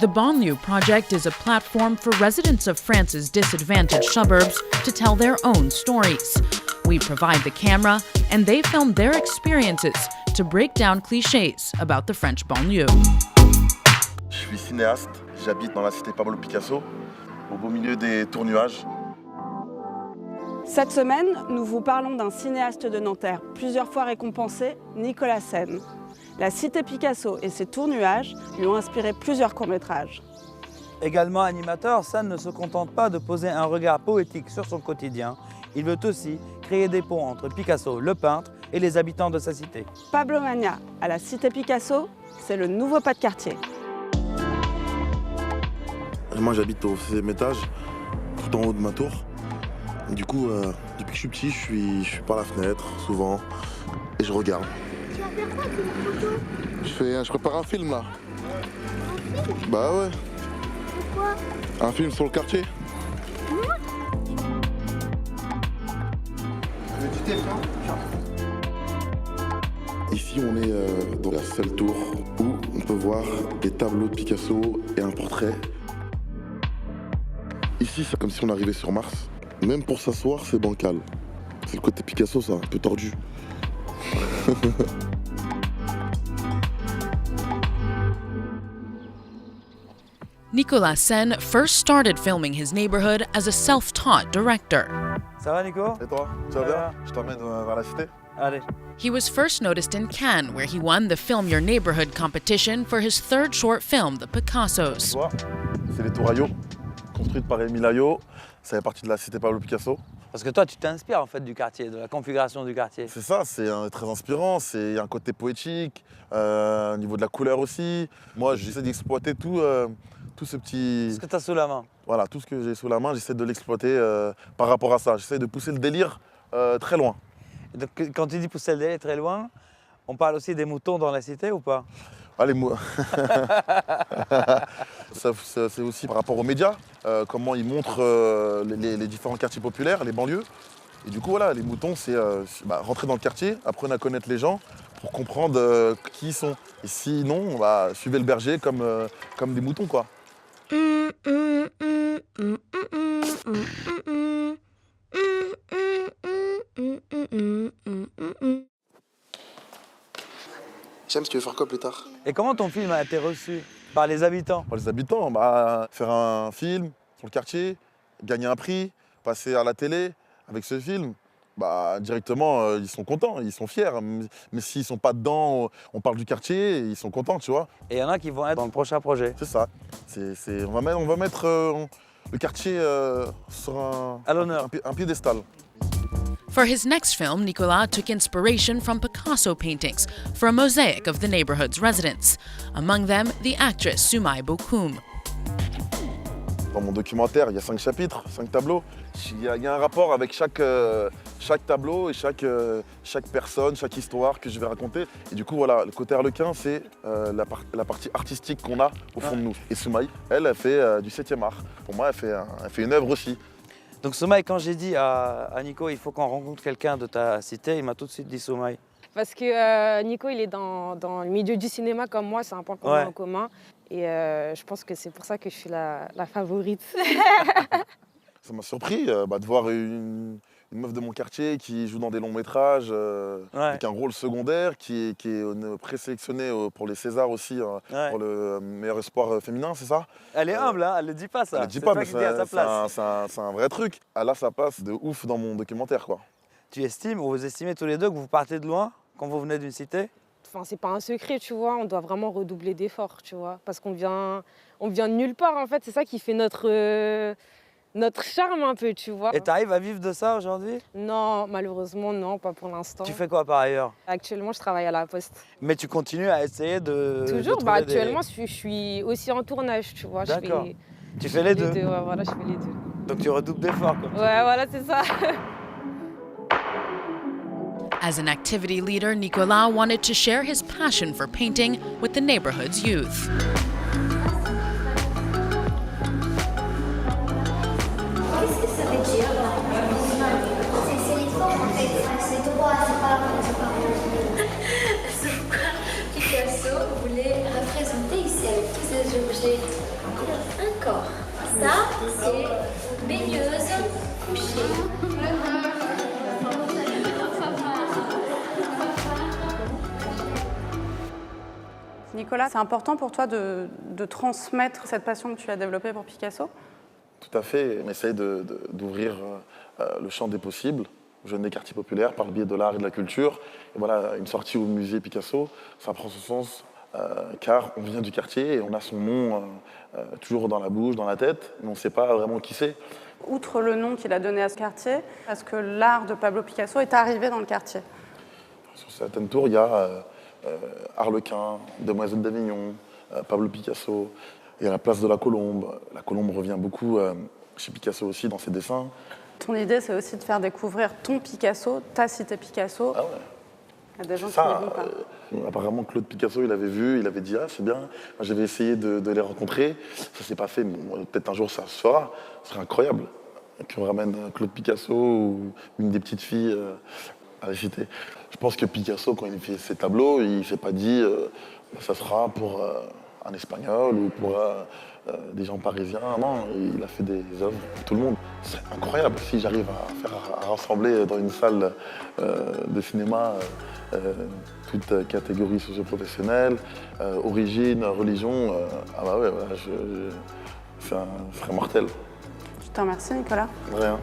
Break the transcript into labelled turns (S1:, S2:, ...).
S1: The Banlieue Project is a platform for residents of France's disadvantaged suburbs to tell their own stories. We provide the camera, and they film their experiences to break down clichés about the French banlieue.
S2: Je suis cinéaste, j'habite dans la cité Pablo Picasso, au beau milieu des tours-nuages.
S3: Cette semaine, nous vous parlons d'un cinéaste de Nanterre, plusieurs fois récompensé, Nicolas Sen. La cité Picasso et ses tours-nuages lui ont inspiré plusieurs courts-métrages.
S4: Également animateur, Sen ne se contente pas de poser un regard poétique sur son quotidien. Il veut aussi créer des ponts entre Picasso, le peintre, et les habitants de sa cité.
S3: Pablo Mania à la cité Picasso, c'est le nouveau pas de quartier.
S2: Moi j'habite au 6e étage, tout en haut de ma tour. Du coup, depuis que je suis petit, je suis par la fenêtre, souvent, et je regarde.
S5: Tu vas faire quoi, tu fais une photo?
S2: Je prépare un film là.
S5: Un film?
S2: Bah ouais.
S5: Pourquoi?
S2: Un film sur le quartier. Ici, on est dans la seule tour où on peut voir des tableaux de Picasso et un portrait. Ici, c'est comme si on arrivait sur Mars. Même pour s'asseoir, c'est bancal. C'est le côté Picasso, ça, un peu tordu.
S1: Nicolas Sen first started filming his neighborhood as a self-taught director.
S4: Ça va, Nico?
S2: Et toi, tu vas bien? Je t'emmène vers la cité.
S4: Allez.
S1: He was first noticed in Cannes, where he won the Film Your Neighborhood competition for his third short film, The Picassos.
S2: Tu vois, c'est les tours Ayot, construites par Émile Ayot. Ça fait partie de la cité Pablo Picasso.
S4: Parce que toi, tu t'inspires en fait du quartier, de la configuration du quartier.
S2: C'est ça, c'est très inspirant, c'est un côté poétique, au niveau de la couleur aussi. Moi, j'essaie d'exploiter tout ce petit...
S4: Ce que tu as sous la main.
S2: Voilà, tout ce que j'ai sous la main, j'essaie de l'exploiter par rapport à ça. J'essaie de pousser le délire très loin.
S4: Et donc, quand tu dis pousser le délai très loin, on parle aussi des moutons dans la cité ou pas?
S2: Allez, moi. C'est aussi par rapport aux médias, comment ils montrent les différents quartiers populaires, les banlieues. Et du coup, voilà, les moutons, c'est rentrer dans le quartier, apprendre à connaître les gens pour comprendre qui ils sont. Et sinon, suivez le berger comme des moutons, quoi.
S6: James, tu veux faire quoi plus tard?
S4: Et comment ton film a été reçu par les habitants?
S2: Les habitants, faire un film sur le quartier, gagner un prix, passer à la télé avec ce film, directement, ils sont contents, ils sont fiers. Mais s'ils sont pas dedans, on parle du quartier, ils sont contents, tu vois.
S4: Et il y en a qui vont être dans le prochain projet.
S2: C'est ça. On va mettre le quartier sur
S4: à l'honneur.
S2: Un piédestal.
S1: For his next film, Nicolas took inspiration from Picasso paintings for a mosaic of the neighborhood's residents. Among them, the actress Soumaï Bokoum.
S2: Dans mon documentaire, il y a 5 chapitres, 5 tableaux. Il y a un rapport avec chaque tableau et chaque personne, chaque histoire que je vais raconter. Et du coup, voilà, le côté harlequin, c'est la partie artistique qu'on a au fond de nous. Et Soumaï, elle fait du 7e art. Pour moi, elle fait une œuvre aussi.
S4: Donc Soumaï, quand j'ai dit à Nico, il faut qu'on rencontre quelqu'un de ta cité, il m'a tout de suite dit Soumaï.
S7: Parce que Nico, il est dans le milieu du cinéma comme moi, c'est un point qu'on a en commun. Et je pense que c'est pour ça que je suis la favorite.
S2: Ça m'a surpris de voir une meuf de mon quartier qui joue dans des longs métrages, avec un rôle secondaire, qui est présélectionnée pour les Césars aussi, pour le meilleur espoir féminin, c'est ça?
S4: Elle est humble, hein, elle ne le dit pas ça.
S2: Elle ne le dit pas, mais
S4: c'est
S2: un vrai truc. Là, ça passe de ouf dans mon documentaire, quoi.
S4: Tu estimes, ou vous estimez tous les deux que vous partez de loin quand vous venez d'une cité?
S7: Enfin, c'est pas un secret, tu vois, on doit vraiment redoubler d'efforts, tu vois, parce qu'on vient de nulle part, en fait, c'est ça qui fait notre charme un peu, tu vois.
S4: Et t'arrives à vivre de ça aujourd'hui?
S7: Non, malheureusement, non, pas pour l'instant.
S4: Tu fais quoi par ailleurs?
S7: Actuellement, je travaille à la Poste.
S4: Mais tu continues à essayer de...
S7: Toujours, actuellement, je suis aussi en tournage, tu vois.
S4: D'accord. Tu fais les deux?
S7: Ouais, voilà, je fais les deux.
S4: Donc tu redoubles d'efforts, comme tu dis.
S7: Voilà, c'est ça.
S1: As an activity leader, Nicolas wanted to share his passion for painting with the neighborhood's youth.
S5: Qu'est-ce que ça veut dire? C'est les formes en fait, c'est droit, c'est pas Picasso voulait représenter ici avec tous ces objets D'accord. Ça, c'est baigneuse couchée.
S3: Nicolas, c'est important pour toi de transmettre cette passion que tu as développée pour Picasso?
S2: Tout à fait. On essaye d'ouvrir le champ des possibles aux jeunes des quartiers populaires par le biais de l'art et de la culture. Et voilà, une sortie au musée Picasso, ça prend son sens car on vient du quartier et on a son nom toujours dans la bouche, dans la tête, mais on ne sait pas vraiment qui c'est.
S3: Outre le nom qu'il a donné à ce quartier, est-ce que l'art de Pablo Picasso est arrivé dans le quartier?
S2: Sur certaines tours, il y a Harlequin, Demoiselle d'Avignon, Pablo Picasso. Il y a la place de la Colombe. La Colombe revient beaucoup chez Picasso aussi dans ses dessins.
S3: Ton idée, c'est aussi de faire découvrir ton Picasso, ta cité Picasso,
S2: Ah ouais.
S3: à des gens qui
S2: Ça,
S3: n'y vont pas.
S2: apparemment, Claude Picasso, il avait vu, il avait dit « Ah, c'est bien ». Moi, j'avais essayé de les rencontrer. Ça ne s'est pas fait, mais bon, peut-être un jour, ça se fera. Ce serait incroyable qu'on ramène Claude Picasso ou une des petites filles à la cité. Je pense que Picasso, quand il fait ses tableaux, il ne s'est pas dit ça sera pour un Espagnol ou pour des gens parisiens. Non, il a fait des œuvres pour tout le monde. C'est incroyable si j'arrive à rassembler dans une salle de cinéma toutes catégories socio-professionnelles, origine, religion. Ah bah ouais, voilà, ce serait mortel.
S3: Je te remercie, Nicolas.
S2: Rien.